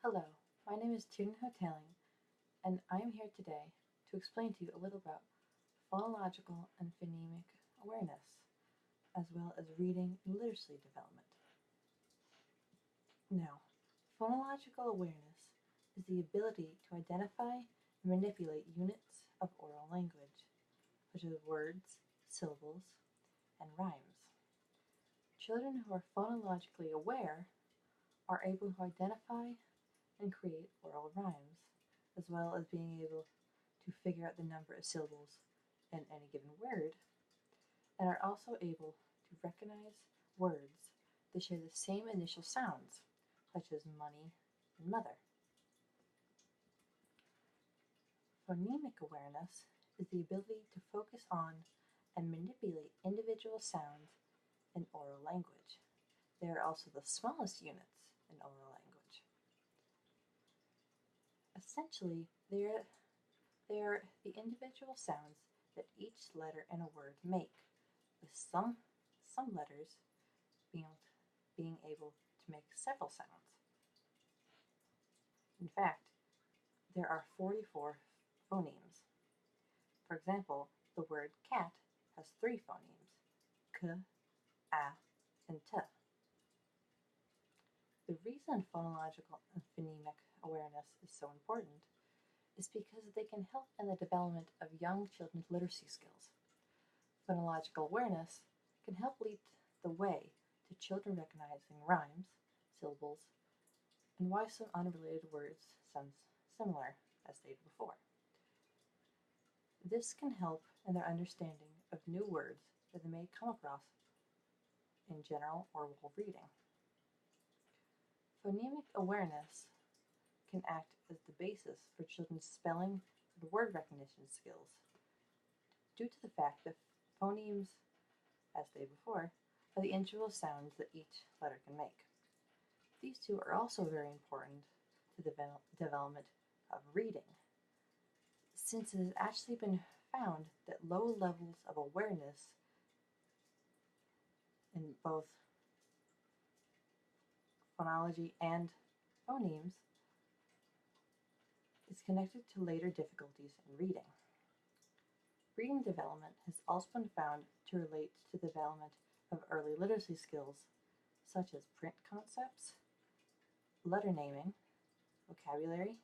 Hello, my name is Tiernen Hotaling, and I am here today to explain to you a little about phonological and phonemic awareness, as well as reading and literacy development. Now, phonological awareness is the ability to identify and manipulate units of oral language, such as words, syllables, and rhymes. Children who are phonologically aware are able to identify and create oral rhymes, as well as being able to figure out the number of syllables in any given word, and are also able to recognize words that share the same initial sounds, such as money and mother. Phonemic awareness is the ability to focus on and manipulate individual sounds in oral language. They are also the smallest units in oral language. Essentially, they are the individual sounds that each letter in a word make, with some letters being able to make several sounds. In fact, there are 44 phonemes. For example, the word cat has 3 phonemes, k, a, and t. The reason phonological and phonemic awareness is so important is because they can help in the development of young children's literacy skills. Phonological awareness can help lead the way to children recognizing rhymes, syllables, and why some unrelated words sound similar, as stated before. This can help in their understanding of new words that they may come across in general or while reading. Phonemic awareness can act as the basis for children's spelling and word recognition skills, due to the fact that phonemes, as stated before, are the individual sounds that each letter can make. These two are also very important to the development of reading, since it has actually been found that low levels of awareness in both phonology and phonemes is connected to later difficulties in reading. Reading development has also been found to relate to the development of early literacy skills such as print concepts, letter naming, vocabulary,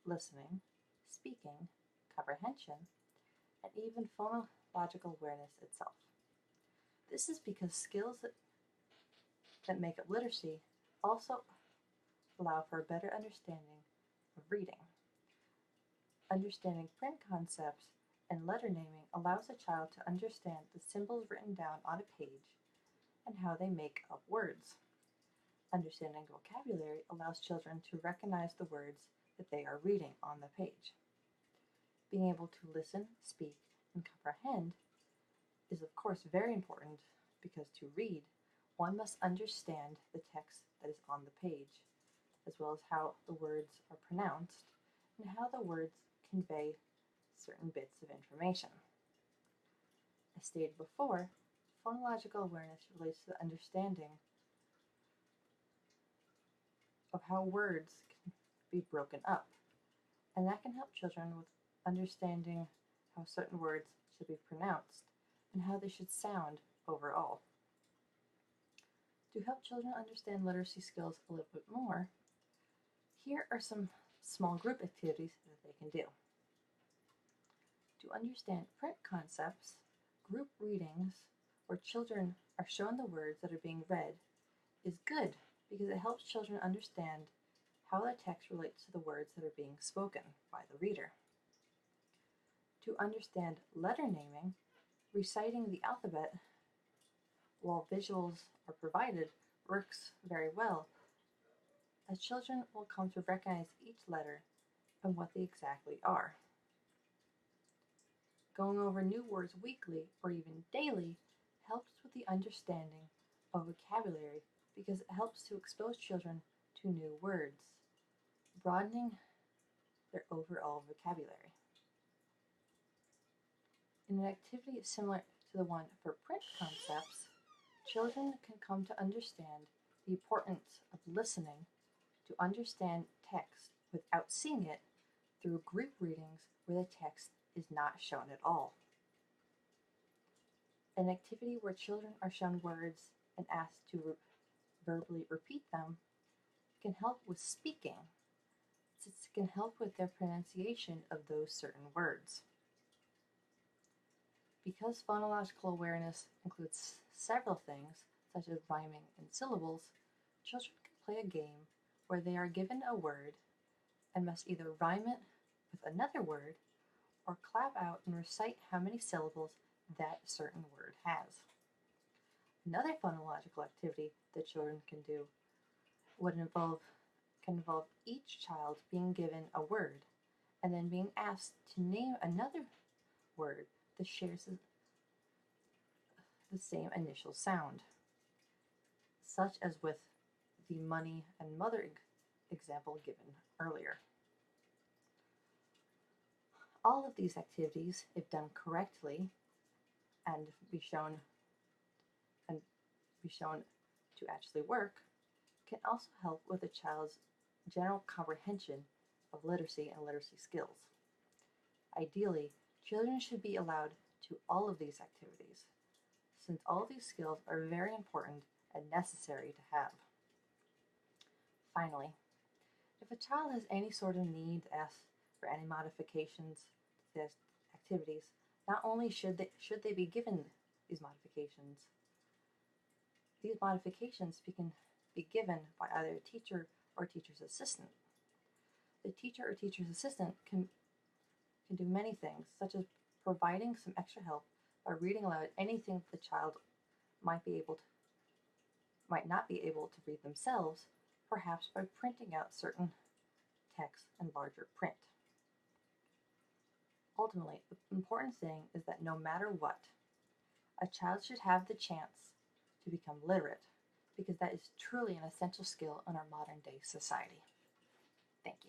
listening, speaking, comprehension, and even phonological awareness itself. This is because skills that make up literacy also allow for a better understanding of reading. Understanding print concepts and letter naming allows a child to understand the symbols written down on a page and how they make up words. Understanding vocabulary allows children to recognize the words that they are reading on the page. Being able to listen, speak, and comprehend is of course very important, because to read, one must understand the text that is on the page, as well as how the words are pronounced and how the words convey certain bits of information. As stated before, phonological awareness relates to the understanding of how words can be broken up, and that can help children with understanding how certain words should be pronounced and how they should sound overall. To help children understand literacy skills a little bit more, here are some small group activities that they can do. To understand print concepts, group readings where children are shown the words that are being read is good, because it helps children understand how the text relates to the words that are being spoken by the reader. To understand letter naming, reciting the alphabet while visuals are provided works very well, as children will come to recognize each letter and what they exactly are. Going over new words weekly or even daily helps with the understanding of vocabulary, because it helps to expose children to new words, broadening their overall vocabulary. In an activity similar to the one for print concepts, children can come to understand the importance of listening to understand text without seeing it through group readings where the text is not shown at all. An activity where children are shown words and asked to verbally repeat them can help with speaking, since it can help with their pronunciation of those certain words. Because phonological awareness includes several things, such as rhyming and syllables, children can play a game where they are given a word and must either rhyme it with another word or clap out and recite how many syllables that certain word has. Another phonological activity that children can do can involve each child being given a word and then being asked to name another word that shares the same initial sound, such as with the money and mother example given earlier. All of these activities, if done correctly and be shown to actually work, can also help with a child's general comprehension of literacy and literacy skills. Ideally, children should be allowed to all of these activities, since all of these skills are very important and necessary to have. Finally, if a child has any sort of need to ask for any modifications to their activities, not only should they be given these modifications can be given by either a teacher or teacher's assistant. The teacher or teacher's assistant can do many things, such as providing some extra help by reading aloud anything the child might not be able to read themselves, perhaps by printing out certain text in larger print. Ultimately, the important thing is that no matter what, a child should have the chance to become literate, because that is truly an essential skill in our modern day society. Thank you.